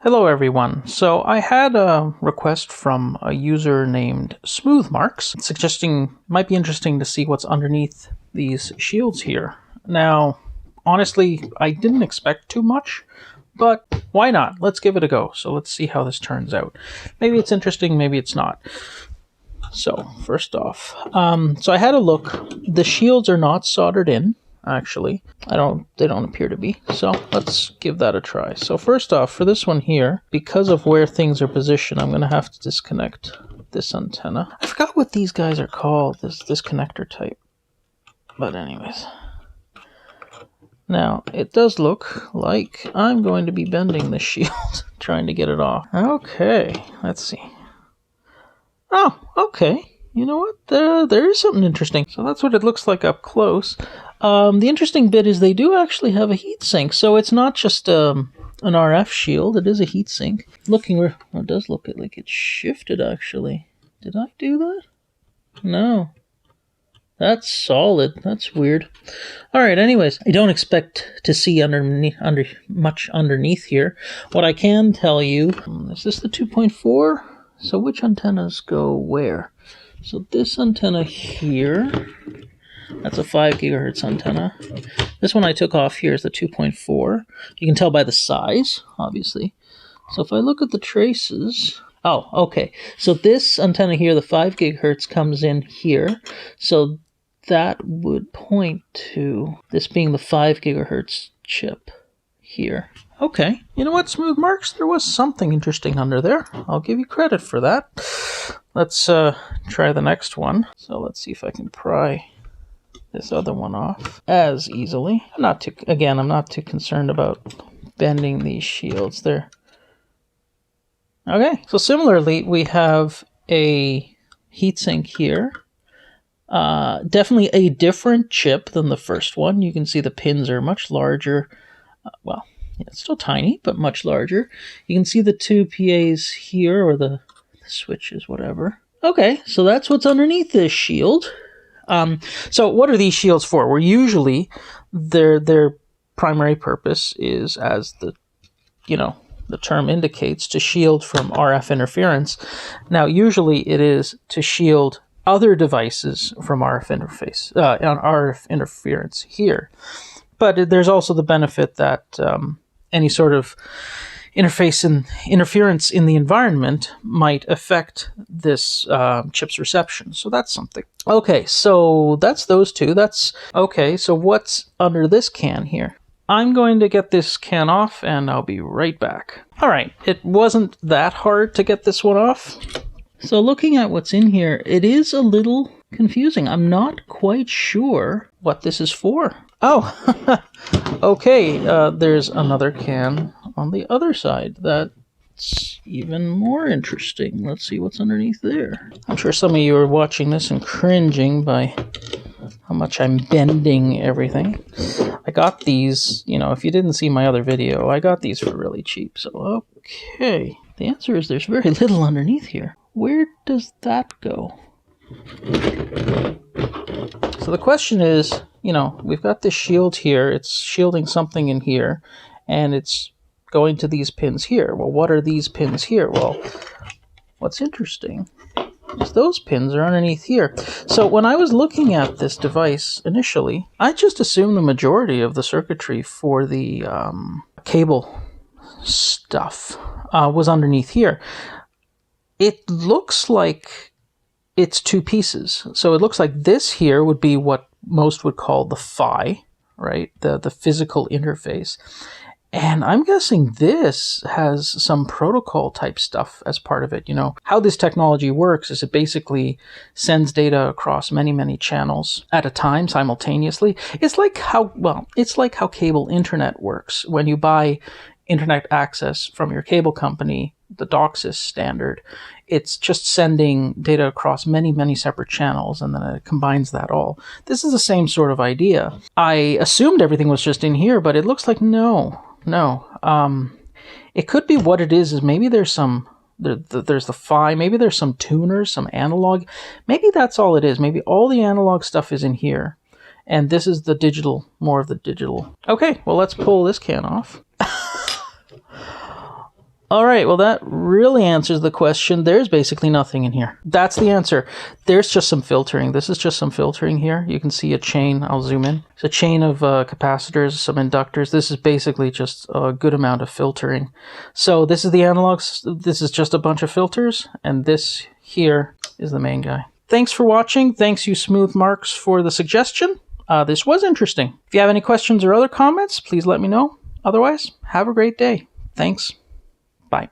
Hello everyone. So I had a request from a user named SmoothMarx suggesting it might be interesting to see what's underneath these shields here. Now, honestly, I didn't expect too much, but why not? Let's give it a go. So let's see how this turns out. Maybe it's interesting, maybe it's not. So first off, so I had a look. The shields are not soldered in. Actually, they don't appear to be. So let's give that a try. So first off, for this one here, because of where things are positioned, I'm going to have to disconnect this antenna. I forgot what these guys are called, this connector type. But anyways. Now, it does look like I'm going to be bending the shield, trying to get it off. Okay, let's see. Oh, okay. You know what? There is something interesting. So that's what it looks like up close. The interesting bit is they do actually have a heatsink, so it's not just an RF shield, it is a heatsink. Looking where, it does look like it's shifted actually. Did I do that? No. That's solid. That's weird. Alright, anyways, I don't expect to see much underneath here. What I can tell you, is this the 2.4? So which antennas go where? So this antenna here, that's a 5 gigahertz antenna. This one I took off here is the 2.4. You can tell by the size, obviously. So if I look at the traces, oh, okay. So this antenna here, the 5 gigahertz, comes in here. So that would point to this being the 5 gigahertz chip here. Okay, you know what, SmoothMarx? There was something interesting under there. I'll give you credit for that. Let's try the next one. So let's see if I can pry this other one off as easily. I'm not too concerned about bending these shields there. Okay, so similarly, we have a heatsink here. Definitely a different chip than the first one. You can see the pins are much larger. Well, yeah, it's still tiny, but much larger. You can see the two PAs here, or the switches, whatever. Okay, so that's what's underneath this shield. So what are these shields for? Well, usually their primary purpose is, as the term indicates, to shield from RF interference. Now, usually it is to shield other devices from RF interference here. But there's also the benefit that any sort of interference in the environment might affect this chip's reception. So that's something. Okay, so that's those two. Okay, so what's under this can here? I'm going to get this can off and I'll be right back. All right, it wasn't that hard to get this one off. So looking at what's in here, it is a little confusing. I'm not quite sure what this is for. Oh, okay, there's another can on the other side. That's even more interesting. Let's see what's underneath there. I'm sure some of you are watching this and cringing by how much I'm bending everything. I got these, if you didn't see my other video, I got these for really cheap. So, okay, the answer is there's very little underneath here. Where does that go? So the question is, we've got this shield here, it's shielding something in here, and it's going to these pins here. Well, what are these pins here? Well, what's interesting is those pins are underneath here. So when I was looking at this device initially, I just assumed the majority of the circuitry for the cable stuff was underneath here. It looks like it's two pieces. So it looks like this here would be what most would call the PHY, right? The physical interface. And I'm guessing this has some protocol type stuff as part of it. How this technology works is it basically sends data across many, many channels at a time simultaneously. It's like how cable internet works. When you buy internet access from your cable company, the DOCSIS standard, it's just sending data across many, many separate channels, and then it combines that all. This is the same sort of idea. I assumed everything was just in here, but it looks like no. It could be what it is maybe there's there's the PHY, maybe there's some tuners, some analog. Maybe that's all it is. Maybe all the analog stuff is in here, and this is the digital, more of the digital. Okay, well, let's pull this can off. All right, well, that really answers the question. There's basically nothing in here. That's the answer. There's just some filtering. This is just some filtering here. You can see a chain. I'll zoom in. It's a chain of capacitors, some inductors. This is basically just a good amount of filtering. So this is the analog. This is just a bunch of filters, and this here is the main guy. Thanks for watching. Thanks you, SmoothMarx, for the suggestion. This was interesting. If you have any questions or other comments, please let me know. Otherwise, have a great day. Thanks. Bye.